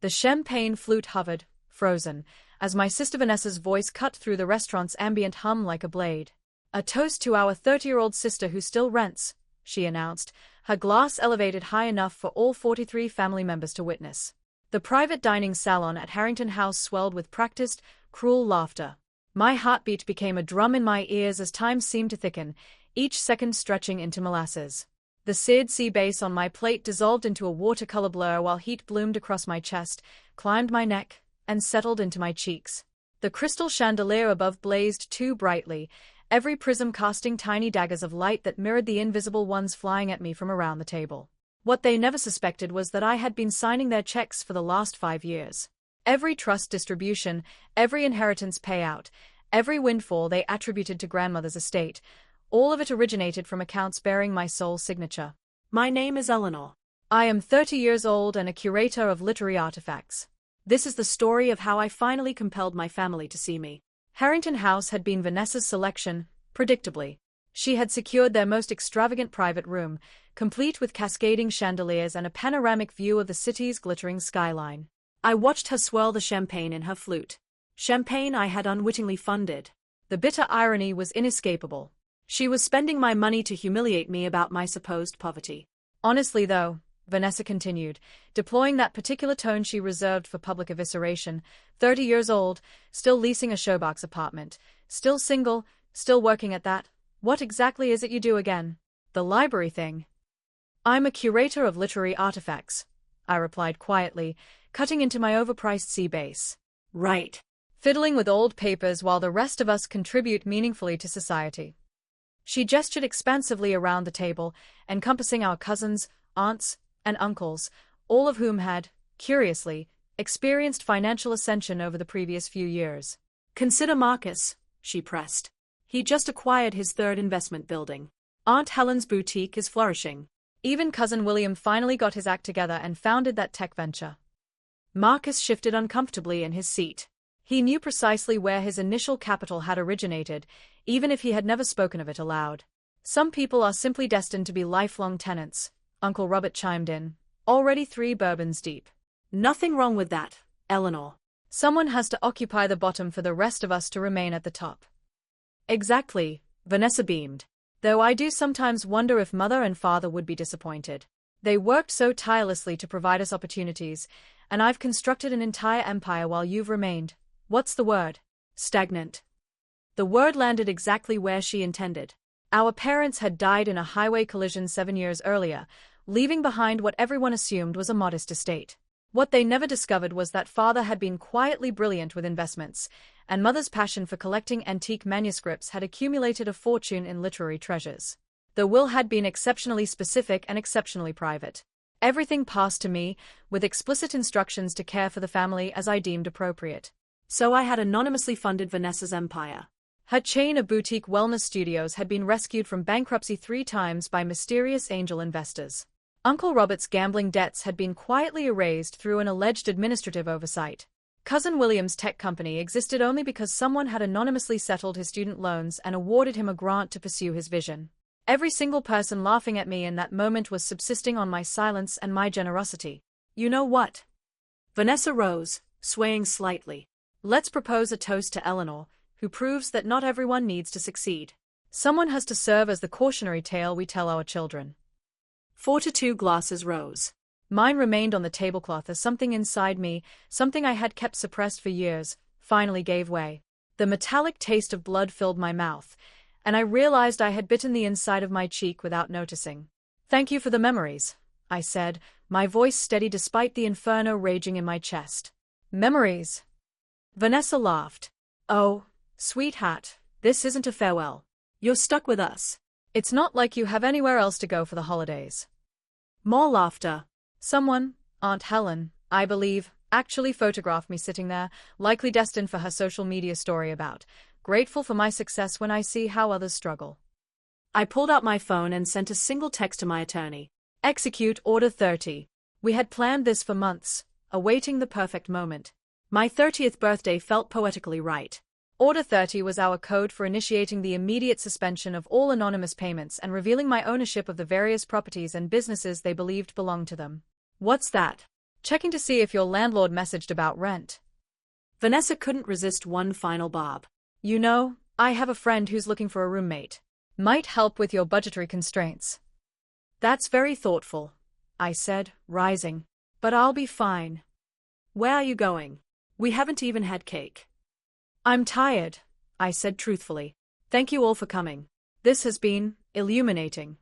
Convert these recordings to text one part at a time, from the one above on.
The champagne flute hovered, frozen, as my sister Vanessa's voice cut through the restaurant's ambient hum like a blade. "A toast to our 30-year-old sister who still rents," she announced, her glass elevated high enough for all 43 family members to witness. The private dining salon at Harrington House swelled with practiced, cruel laughter. My heartbeat became a drum in my ears as time seemed to thicken, each second stretching into molasses. The seared sea base on my plate dissolved into a watercolor blur while heat bloomed across my chest, climbed my neck, and settled into my cheeks. The crystal chandelier above blazed too brightly, every prism casting tiny daggers of light that mirrored the invisible ones flying at me from around the table. What they never suspected was that I had been signing their checks for the last 5 years. Every trust distribution, every inheritance payout, every windfall they attributed to grandmother's estate, all of it originated from accounts bearing my sole signature. My name is Eleanor. I am 30 years old and a curator of literary artifacts. This is the story of how I finally compelled my family to see me. Harrington House had been Vanessa's selection, predictably. She had secured their most extravagant private room, complete with cascading chandeliers and a panoramic view of the city's glittering skyline. I watched her swirl the champagne in her flute. Champagne I had unwittingly funded. The bitter irony was inescapable. She was spending my money to humiliate me about my supposed poverty. Honestly, though, Vanessa continued, deploying that particular tone she reserved for public evisceration, 30 years old, still leasing a showbox apartment, still single, still working at that. What exactly is it you do again? The library thing. I'm a curator of literary artifacts, I replied quietly, cutting into my overpriced sea base. Right. Fiddling with old papers while the rest of us contribute meaningfully to society. She gestured expansively around the table, encompassing our cousins, aunts, and uncles, all of whom had, curiously, experienced financial ascension over the previous few years. Consider Marcus, she pressed. He just acquired his 3rd investment building. Aunt Helen's boutique is flourishing. Even cousin William finally got his act together and founded that tech venture. Marcus shifted uncomfortably in his seat. He knew precisely where his initial capital had originated, even if he had never spoken of it aloud. Some people are simply destined to be lifelong tenants, Uncle Robert chimed in, already 3 bourbons deep. Nothing wrong with that, Eleanor. Someone has to occupy the bottom for the rest of us to remain at the top. Exactly, Vanessa beamed. Though I do sometimes wonder if mother and father would be disappointed. They worked so tirelessly to provide us opportunities, and I've constructed an entire empire while you've remained. What's the word? Stagnant. The word landed exactly where she intended. Our parents had died in a highway collision 7 years earlier, leaving behind what everyone assumed was a modest estate. What they never discovered was that father had been quietly brilliant with investments, and mother's passion for collecting antique manuscripts had accumulated a fortune in literary treasures. The will had been exceptionally specific and exceptionally private. Everything passed to me, with explicit instructions to care for the family as I deemed appropriate. So I had anonymously funded Vanessa's empire. Her chain of boutique wellness studios had been rescued from bankruptcy 3 times by mysterious angel investors. Uncle Robert's gambling debts had been quietly erased through an alleged administrative oversight. Cousin William's tech company existed only because someone had anonymously settled his student loans and awarded him a grant to pursue his vision. Every single person laughing at me in that moment was subsisting on my silence and my generosity. You know what? Vanessa rose, swaying slightly. Let's propose a toast to Eleanor, who proves that not everyone needs to succeed. Someone has to serve as the cautionary tale we tell our children. 4 to 2 glasses rose. Mine remained on the tablecloth as something inside me, something I had kept suppressed for years, finally gave way. The metallic taste of blood filled my mouth, and I realized I had bitten the inside of my cheek without noticing. Thank you for the memories, I said, my voice steady despite the inferno raging in my chest. Memories? Vanessa laughed. Oh, sweetheart, this isn't a farewell. You're stuck with us. It's not like you have anywhere else to go for the holidays. More laughter. Someone, Aunt Helen, I believe, actually photographed me sitting there, likely destined for her social media story about, grateful for my success when I see how others struggle. I pulled out my phone and sent a single text to my attorney. Execute Order 30. We had planned this for months, awaiting the perfect moment. My 30th birthday felt poetically right. Order 30 was our code for initiating the immediate suspension of all anonymous payments and revealing my ownership of the various properties and businesses they believed belonged to them. What's that? Checking to see if your landlord messaged about rent. Vanessa couldn't resist one final bob. You know, I have a friend who's looking for a roommate. Might help with your budgetary constraints. That's very thoughtful, I said, rising. But I'll be fine. Where are you going? We haven't even had cake. I'm tired, I said truthfully. Thank you all for coming. This has been illuminating.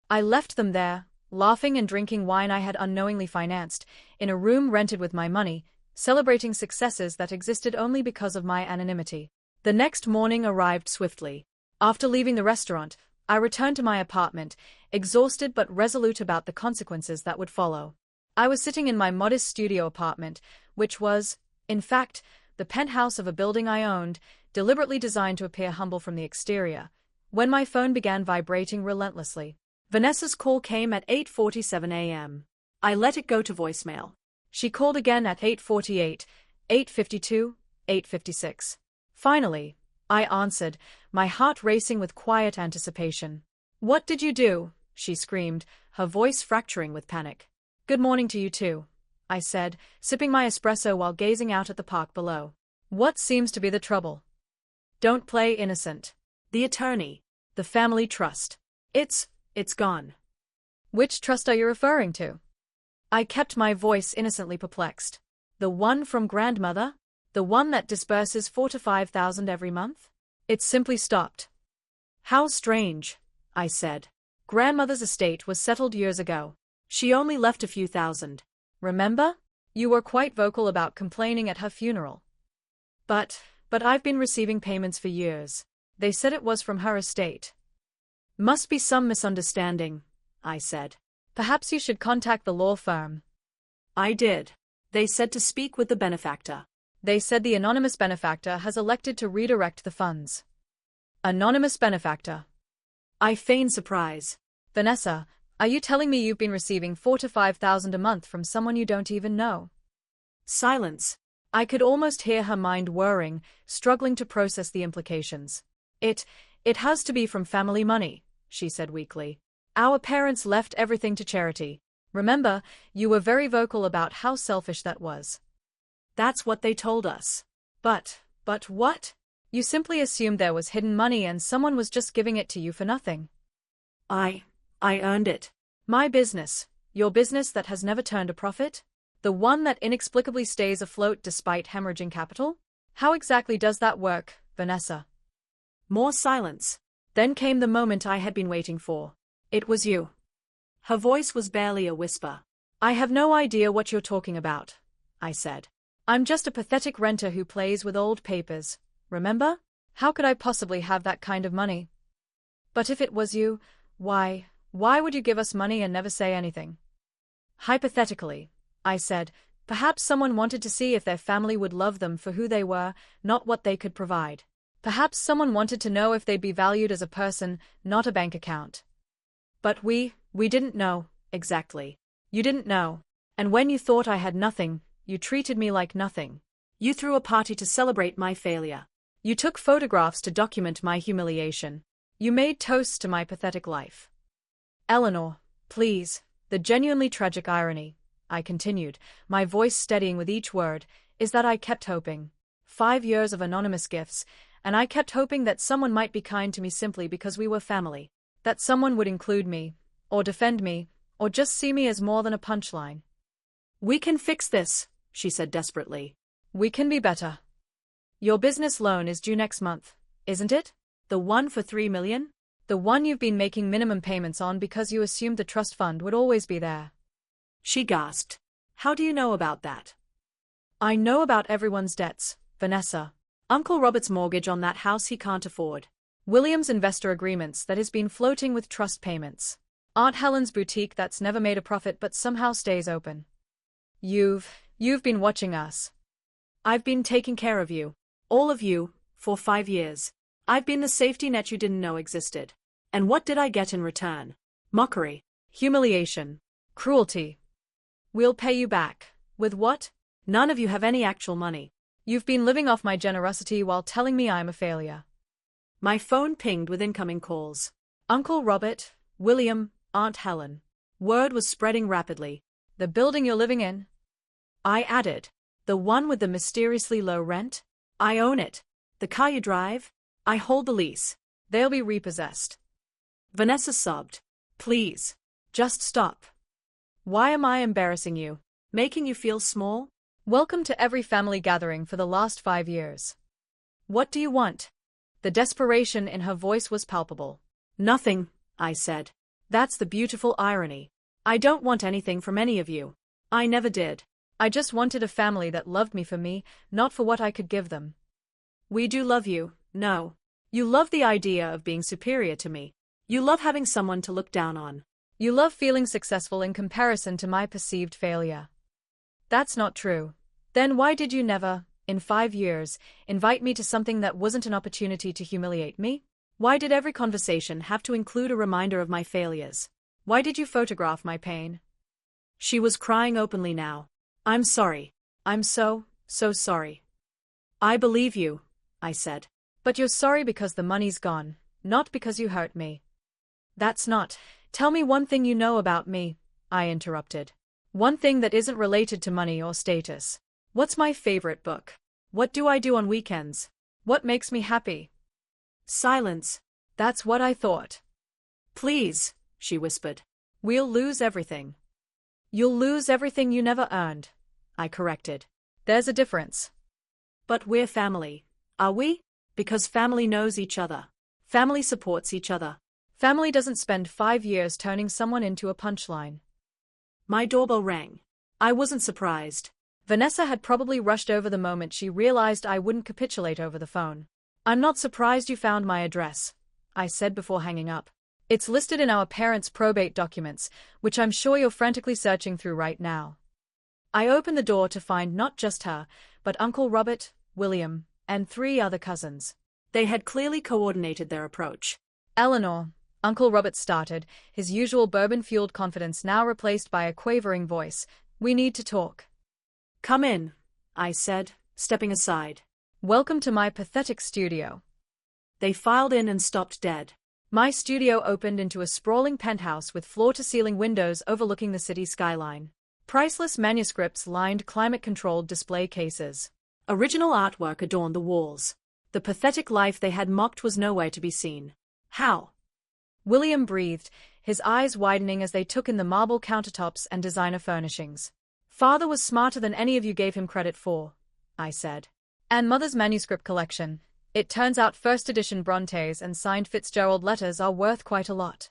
I left them there, laughing and drinking wine I had unknowingly financed, in a room rented with my money, celebrating successes that existed only because of my anonymity. The next morning arrived swiftly. After leaving the restaurant, I returned to my apartment, exhausted but resolute about the consequences that would follow. I was sitting in my modest studio apartment, which was, in fact, the penthouse of a building I owned, deliberately designed to appear humble from the exterior, when my phone began vibrating relentlessly. Vanessa's call came at 8:47 a.m. I let it go to voicemail. She called again at 8:48, 8:52, 8:56. Finally, I answered, my heart racing with quiet anticipation. "What did you do?" she screamed, her voice fracturing with panic. "Good morning to you too," I said, sipping my espresso while gazing out at the park below. "What seems to be the trouble?" "Don't play innocent." "The attorney. The family trust. It's gone." "Which trust are you referring to?" I kept my voice innocently perplexed. "The one from grandmother? The one that disburses 4,000 to 5,000 every month?" It simply stopped. "How strange," I said. "Grandmother's estate was settled years ago. She only left a few thousand. Remember? You were quite vocal about complaining at her funeral." But I've been receiving payments for years. They said it was from her estate." "Must be some misunderstanding," I said. "Perhaps you should contact the law firm." I did. They said to speak with the benefactor. They said the anonymous benefactor has elected to redirect the funds. Anonymous benefactor. I feigned surprise. "Vanessa, are you telling me you've been receiving 4,000 to 5,000 a month from someone you don't even know?" Silence. I could almost hear her mind whirring, struggling to process the implications. It has to be from family money," she said weakly. "Our parents left everything to charity. Remember, you were very vocal about how selfish that was." "That's what they told us." But what? You simply assumed there was hidden money and someone was just giving it to you for nothing." I earned it." "My business, your business that has never turned a profit? The one that inexplicably stays afloat despite hemorrhaging capital? How exactly does that work, Vanessa?" More silence. Then came the moment I had been waiting for. "It was you." Her voice was barely a whisper. "I have no idea what you're talking about," I said. "I'm just a pathetic renter who plays with old papers, remember? How could I possibly have that kind of money? But if it was you, why would you give us money and never say anything?" "Hypothetically," I said, "perhaps someone wanted to see if their family would love them for who they were, not what they could provide. Perhaps someone wanted to know if they'd be valued as a person, not a bank account. But we didn't know, exactly. You didn't know. And when you thought I had nothing, you treated me like nothing. You threw a party to celebrate my failure. You took photographs to document my humiliation. You made toasts to my pathetic life." "Eleanor, please, the genuinely tragic irony," I continued, my voice steadying with each word, "is that I kept hoping. 5 years of anonymous gifts, and I kept hoping that someone might be kind to me simply because we were family. That someone would include me, or defend me, or just see me as more than a punchline." "We can fix this," she said desperately. "We can be better. Your business loan is due next month, isn't it? The one for $3 million? The one you've been making minimum payments on because you assumed the trust fund would always be there." She gasped. "How do you know about that?" "I know about everyone's debts, Vanessa. Uncle Robert's mortgage on that house he can't afford. William's investor agreements that has been floating with trust payments. Aunt Helen's boutique that's never made a profit but somehow stays open. You've been watching us. I've been taking care of you. All of you, for 5 years. I've been the safety net you didn't know existed. And what did I get in return? Mockery. Humiliation. Cruelty. We'll pay you back. With what? None of you have any actual money. You've been living off my generosity while telling me I'm a failure." My phone pinged with incoming calls. Uncle Robert, William, Aunt Helen. Word was spreading rapidly. "The building you're living in? I added. The one with the mysteriously low rent? I own it. The car you drive? I hold the lease. They'll be repossessed. Vanessa sobbed. Please. Just stop. Why am I embarrassing you? Making you feel small? Welcome to every family gathering for the last 5 years. What do you want? The desperation in her voice was palpable. Nothing, I said. That's the beautiful irony. I don't want anything from any of you. I never did. I just wanted a family that loved me for me, not for what I could give them. We do love you, no. You love the idea of being superior to me. You love having someone to look down on. You love feeling successful in comparison to my perceived failure. That's not true. Then why did you never, in 5 years, invite me to something that wasn't an opportunity to humiliate me? Why did every conversation have to include a reminder of my failures? Why did you photograph my pain? She was crying openly now. I'm sorry. I'm so sorry. I believe you, I said. But you're sorry because the money's gone, not because you hurt me. That's not. Tell me one thing you know about me, I interrupted. One thing that isn't related to money or status. What's my favorite book? What do I do on weekends? What makes me happy? Silence. That's what I thought. Please, she whispered. We'll lose everything. You'll lose everything you never earned, I corrected. There's a difference. But we're family, are we? Because family knows each other. Family supports each other. Family doesn't spend 5 years turning someone into a punchline. My doorbell rang. I wasn't surprised. Vanessa had probably rushed over the moment she realized I wouldn't capitulate over the phone. I'm not surprised you found my address, I said before hanging up. It's listed in our parents' probate documents, which I'm sure you're frantically searching through right now. I opened the door to find not just her, but Uncle Robert, William, and 3 other cousins. They had clearly coordinated their approach. Eleanor, Uncle Robert started, his usual bourbon-fueled confidence now replaced by a quavering voice. We need to talk. Come in, I said, stepping aside. Welcome to my pathetic studio. They filed in and stopped dead. My studio opened into a sprawling penthouse with floor-to-ceiling windows overlooking the city skyline. Priceless manuscripts lined climate-controlled display cases. Original artwork adorned the walls. The pathetic life they had mocked was nowhere to be seen. How? William breathed, his eyes widening as they took in the marble countertops and designer furnishings. Father was smarter than any of you gave him credit for, I said. And Mother's manuscript collection. It turns out first-edition Brontes and signed Fitzgerald letters are worth quite a lot.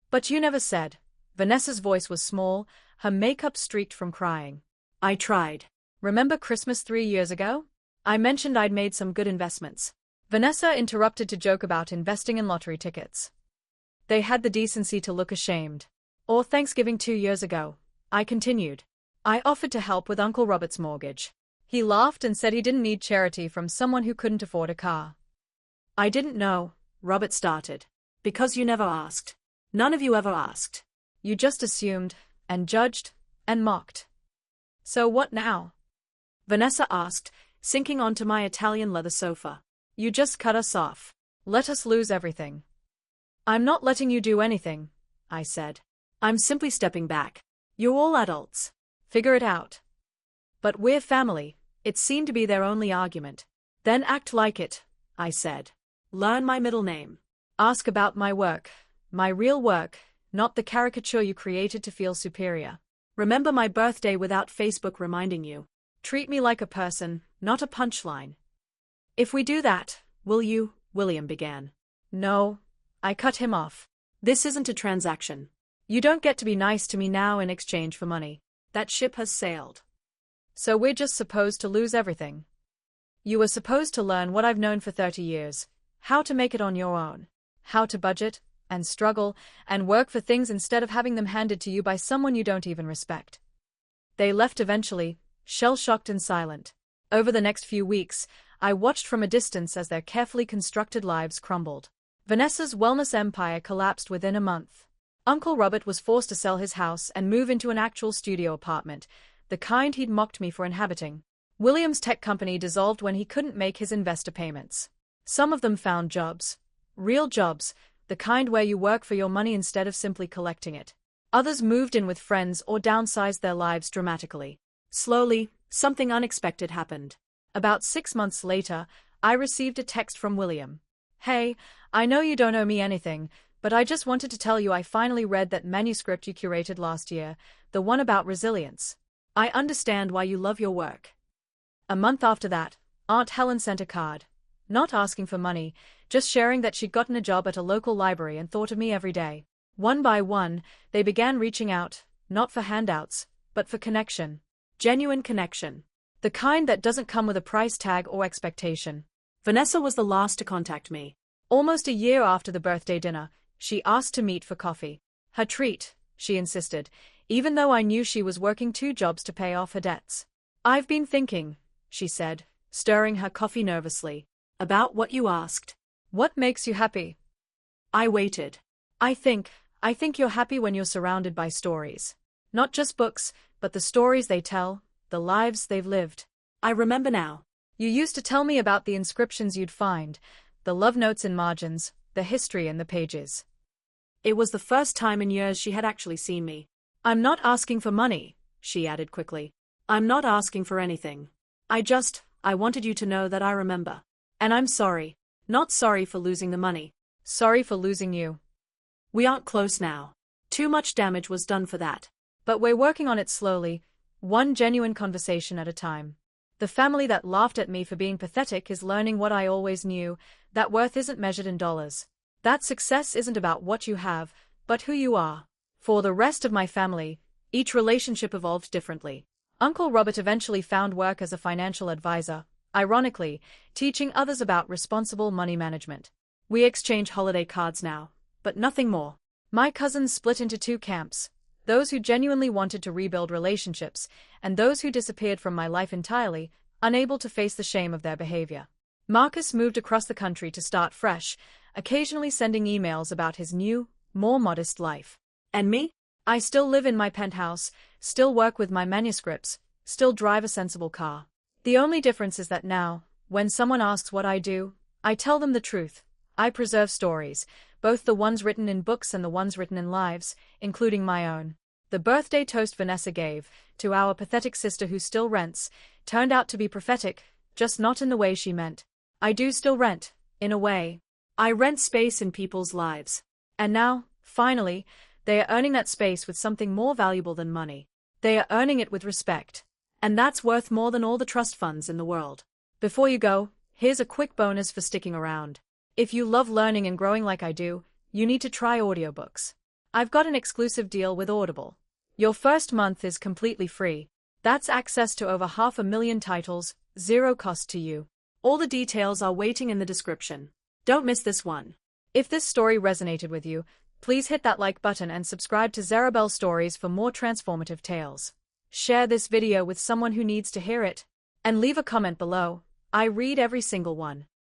But you never said. Vanessa's voice was small, her makeup streaked from crying. I tried. Remember Christmas 3 years ago? I mentioned I'd made some good investments. Vanessa interrupted to joke about investing in lottery tickets. They had the decency to look ashamed. Or Thanksgiving 2 years ago, I continued. I offered to help with Uncle Robert's mortgage. He laughed and said he didn't need charity from someone who couldn't afford a car. I didn't know, Robert started. Because you never asked. None of you ever asked. You just assumed, and judged, and mocked. So what now? Vanessa asked, sinking onto my Italian leather sofa. You just cut us off. Let us lose everything. I'm not letting you do anything, I said. I'm simply stepping back. You're all adults. Figure it out. But we're family. It seemed to be their only argument. Then act like it, I said. Learn my middle name. Ask about my work, my real work, not the caricature you created to feel superior. Remember my birthday without Facebook reminding you. Treat me like a person, not a punchline. If we do that, will you? William began. No, I cut him off. This isn't a transaction. You don't get to be nice to me now in exchange for money. That ship has sailed. So we're just supposed to lose everything. You were supposed to learn what I've known for 30 years. How to make it on your own. How to budget, and struggle, and work for things instead of having them handed to you by someone you don't even respect. They left eventually, shell-shocked and silent. Over the next few weeks, I watched from a distance as their carefully constructed lives crumbled. Vanessa's wellness empire collapsed within a month. Uncle Robert was forced to sell his house and move into an actual studio apartment, the kind he'd mocked me for inhabiting. William's tech company dissolved when he couldn't make his investor payments. Some of them found jobs. Real jobs, the kind where you work for your money instead of simply collecting it. Others moved in with friends or downsized their lives dramatically. Slowly, something unexpected happened. About 6 months later, I received a text from William. Hey, I know you don't owe me anything, but I just wanted to tell you I finally read that manuscript you curated last year, the one about resilience. I understand why you love your work. A month after that, Aunt Helen sent a card. Not asking for money, just sharing that she'd gotten a job at a local library and thought of me every day. One by one, they began reaching out, not for handouts, but for connection. Genuine connection. The kind that doesn't come with a price tag or expectation. Vanessa was the last to contact me. Almost a year after the birthday dinner, she asked to meet for coffee. Her treat, she insisted, even though I knew she was working 2 jobs to pay off her debts. I've been thinking, she said, stirring her coffee nervously. About what you asked. What makes you happy? I waited. I think you're happy when you're surrounded by stories. Not just books, but the stories they tell, the lives they've lived. I remember now. You used to tell me about the inscriptions you'd find, the love notes in margins, the history in the pages. It was the first time in years she had actually seen me. I'm not asking for money, she added quickly. I'm not asking for anything. I wanted you to know that I remember. And I'm sorry. Not sorry for losing the money. Sorry for losing you. We aren't close now. Too much damage was done for that. But we're working on it slowly, one genuine conversation at a time. The family that laughed at me for being pathetic is learning what I always knew, that worth isn't measured in dollars. That success isn't about what you have, but who you are. For the rest of my family, each relationship evolved differently. Uncle Robert eventually found work as a financial advisor, ironically, teaching others about responsible money management. We exchange holiday cards now, but nothing more. My cousins split into 2 camps, those who genuinely wanted to rebuild relationships, and those who disappeared from my life entirely, unable to face the shame of their behavior. Marcus moved across the country to start fresh, occasionally sending emails about his new, more modest life. And me? I still live in my penthouse, still work with my manuscripts, still drive a sensible car. The only difference is that now, when someone asks what I do, I tell them the truth. I preserve stories, both the ones written in books and the ones written in lives, including my own. The birthday toast Vanessa gave, to our pathetic sister who still rents, turned out to be prophetic, just not in the way she meant. I do still rent, in a way. I rent space in people's lives. And now, finally, they are earning that space with something more valuable than money. They are earning it with respect. And that's worth more than all the trust funds in the world. Before you go, here's a quick bonus for sticking around. If you love learning and growing like I do, you need to try audiobooks. I've got an exclusive deal with Audible. Your first month is completely free. That's access to over 500,000 titles, 0 cost to you. All the details are waiting in the description. Don't miss this one. If this story resonated with you, please hit that like button and subscribe to Zarabell Stories for more transformative tales. Share this video with someone who needs to hear it. And leave a comment below. I read every single one.